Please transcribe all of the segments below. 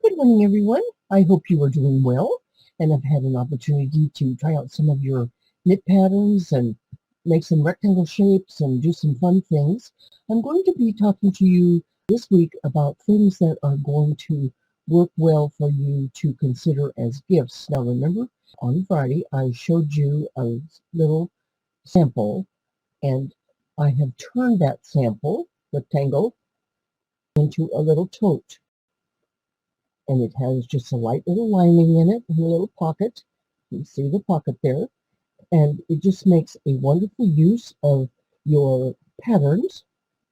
Good morning, everyone. I hope you are doing well and have had an opportunity to try out some of your knit patterns and make some rectangle shapes and do some fun things. I'm going to be talking to you this week about things that are going to work well for you to consider as gifts. Now, remember, on Friday, I showed you a little sample, and I have turned that sample rectangle into a little tote, and it has just a light little lining in it and a little pocket. You see the pocket there, and it just makes a wonderful use of your patterns,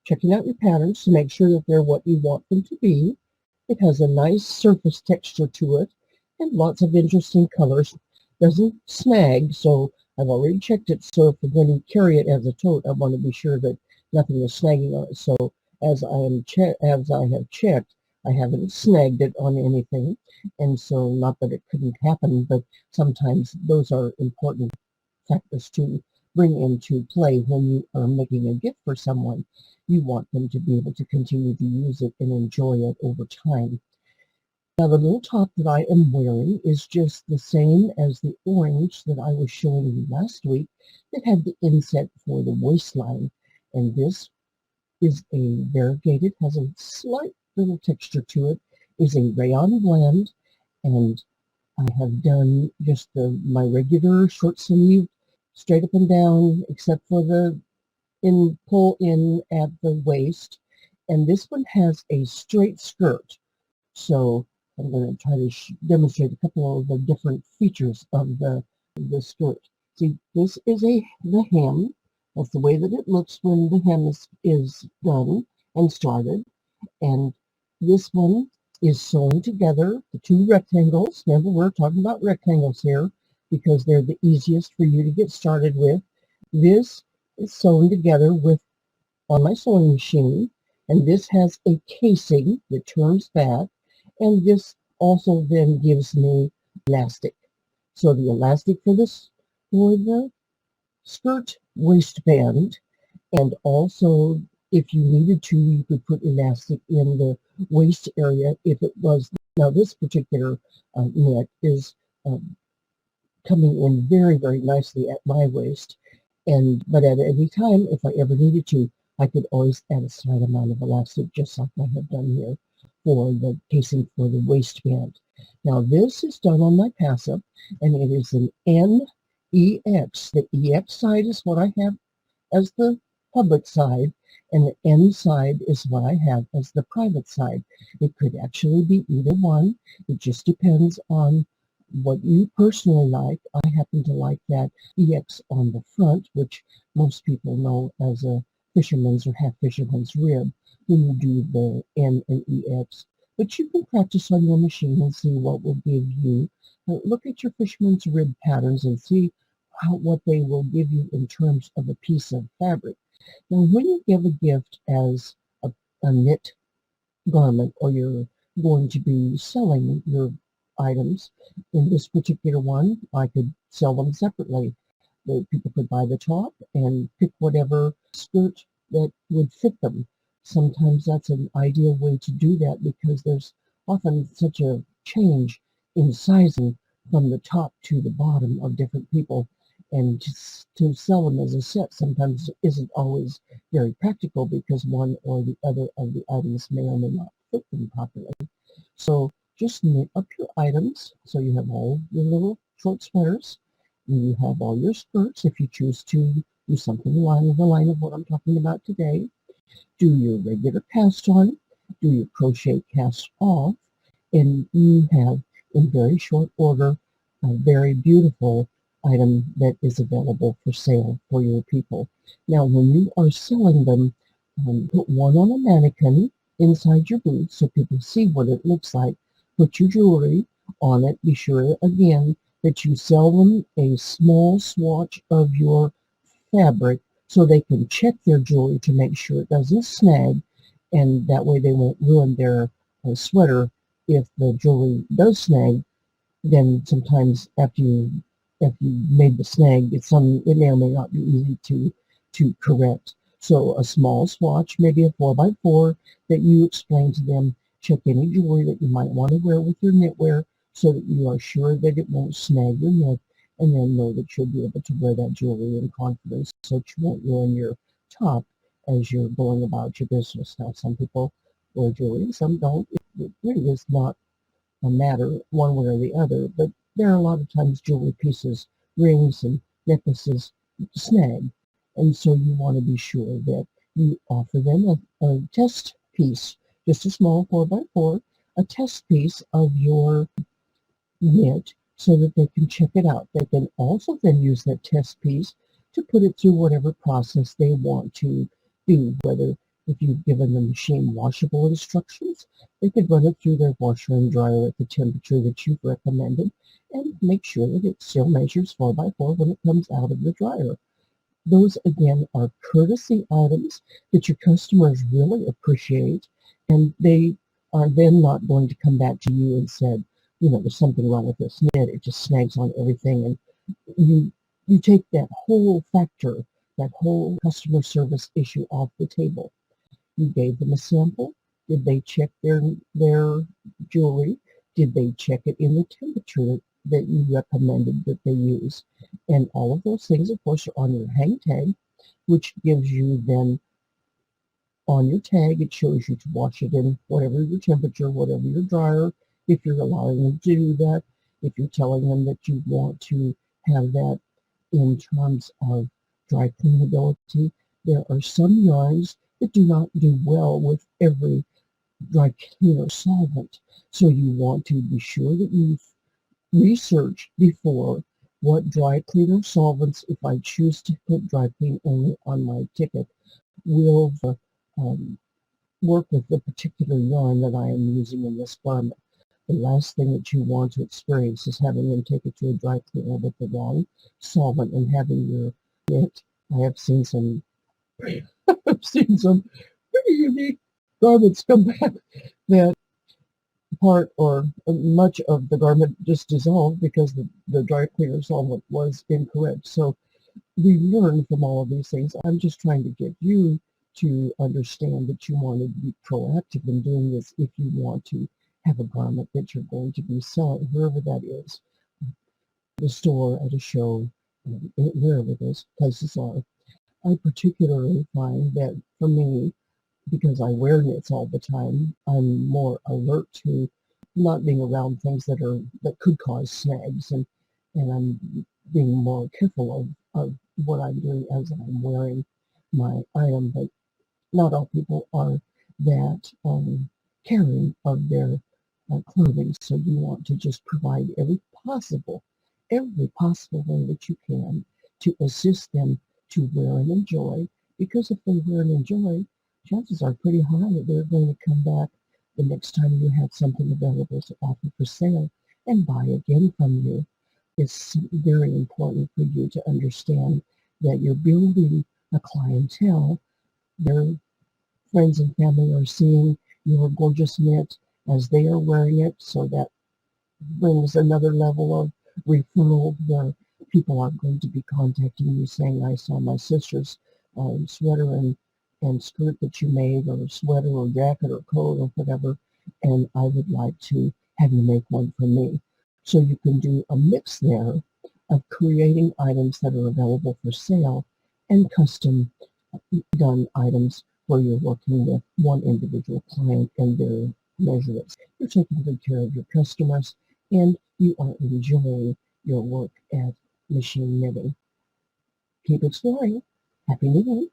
checking out your patterns to make sure that they're what you want them to be. It has a nice surface texture to it and lots of interesting colors. Doesn't snag, so I've already checked it, so if we're going to carry it as a tote, I want to be sure that nothing is snagging on it. So as I have checked, I haven't snagged it on anything, and so not that it couldn't happen, but sometimes those are important factors to bring into play when you are making a gift for someone. You want them to be able to continue to use it and enjoy it over time. Now the little top that I am wearing is just the same as the orange that I was showing you last week that had the inset for the waistline. And this is a variegated, has a slight little texture to it, is a rayon blend, and I have done just my regular short sleeve, straight up and down, except for the pull in at the waist. And this one has a straight skirt. So I'm going to try to demonstrate a couple of the different features of the skirt. See, this is the hem. That's the way that it looks when the hem is done and started. And this one is sewn together, the two rectangles. Remember, we're talking about rectangles here because they're the easiest for you to get started with. This is sewn together on my sewing machine, and this has a casing that turns back, and this also then gives me elastic. So the elastic for the skirt waistband, and also if you needed to, you could put elastic in the waist area if it was. Now this particular knit is coming in very, very nicely at my waist, but at any time, if I ever needed to, I could always add a slight amount of elastic, just like I have done here for the casing for the waistband. Now this is done on my passive, and it is an NEX. The EX side is what I have as the public side, and the N side is what I have as the private side. It could actually be either one. It just depends on what you personally like. I happen to like that EX on the front, which most people know as a fisherman's or half fisherman's rib when you do the N and EX. But you can practice on your machine and see what will give you. Look at your fisherman's rib patterns and see what they will give you in terms of a piece of fabric. Now, when you give a gift as a knit garment, or you're going to be selling your items, in this particular one, I could sell them separately. The people could buy the top and pick whatever skirt that would fit them. Sometimes that's an ideal way to do that because there's often such a change in sizing from the top to the bottom of different people. And to sell them as a set sometimes isn't always very practical because one or the other of the items may or may not fit them properly. So just knit up your items. So you have all your little short sweaters. You have all your skirts if you choose to do something along the line of what I'm talking about today. Do your regular cast on, do your crochet cast off, and you have in very short order a very beautiful item that is available for sale for your people. Now, when you are selling them, put one on a mannequin inside your booth so people see what it looks like. Put your jewelry on it. Be sure, again, that you sell them a small swatch of your fabric so they can check their jewelry to make sure it doesn't snag, and that way they won't ruin their sweater if the jewelry does snag. Then sometimes after you made the snag, it may or may not be easy to correct. So a small swatch, maybe a 4x4, that you explain to them Check any jewelry that you might want to wear with your knitwear so that you are sure that it won't snag your neck, and then know that you'll be able to wear that jewelry in confidence so that you won't ruin your top as you're going about your business. Now, some people wear jewelry, some don't. It really is not a matter one way or the other, but there are a lot of times jewelry pieces, rings and necklaces snag. And so you want to be sure that you offer them a test piece, just a small 4x4, a test piece of your knit so that they can check it out. They can also then use that test piece to put it through whatever process they want to do, whether if you've given the machine washable instructions, they could run it through their washer and dryer at the temperature that you've recommended and make sure that it still measures 4x4 when it comes out of the dryer. Those, again, are courtesy items that your customers really appreciate, and they are then not going to come back to you and said, there's something wrong with this knit. It just snags on everything. And you take that whole factor, that whole customer service issue off the table. You gave them a sample. Did they check their jewelry? Did they check it in the temperature that you recommended that they use? And all of those things, of course, are on your hang tag, which gives you then on your tag, it shows you to wash it in whatever your temperature, whatever your dryer, if you're allowing them to do that, if you're telling them that you want to have that in terms of dry cleanability. There are some yarns that do not do well with every dry cleaner solvent. So you want to be sure that you've researched before what dry cleaner solvents, if I choose to put dry clean only on my ticket, will um, work with the particular yarn that I am using in this garment. The last thing that you want to experience is having them take it to a dry cleaner with the wrong solvent and having your knit. I have seen some I've seen some pretty unique garments come back that part or much of the garment just dissolved because the dry cleaner solvent was incorrect. So we learn from all of these things. I'm just trying to get you to understand that you want to be proactive in doing this if you want to have a garment that you're going to be selling, wherever that is, at a store, at a show, wherever those places are. I particularly find that for me, because I wear knits all the time, I'm more alert to not being around things that could cause snags, and I'm being more careful of what I'm doing as I'm wearing my item. But not all people are that caring of their clothing, so you want to just provide every possible way that you can to assist them to wear and enjoy. Because if they wear and enjoy, chances are pretty high that they're going to come back the next time you have something available to offer for sale and buy again from you. It's very important for you to understand that you're building a clientele. Their friends and family are seeing your gorgeous knit as they are wearing it, so that brings another level of referral where people are going to be contacting you saying, I saw my sister's sweater and skirt that you made, or sweater or jacket or coat or whatever, and I would like to have you make one for me. So you can do a mix there of creating items that are available for sale and custom done items where you're working with one individual client and their measurements. You're taking good care of your customers and you are enjoying your work at machine knitting. Keep exploring. Happy knitting.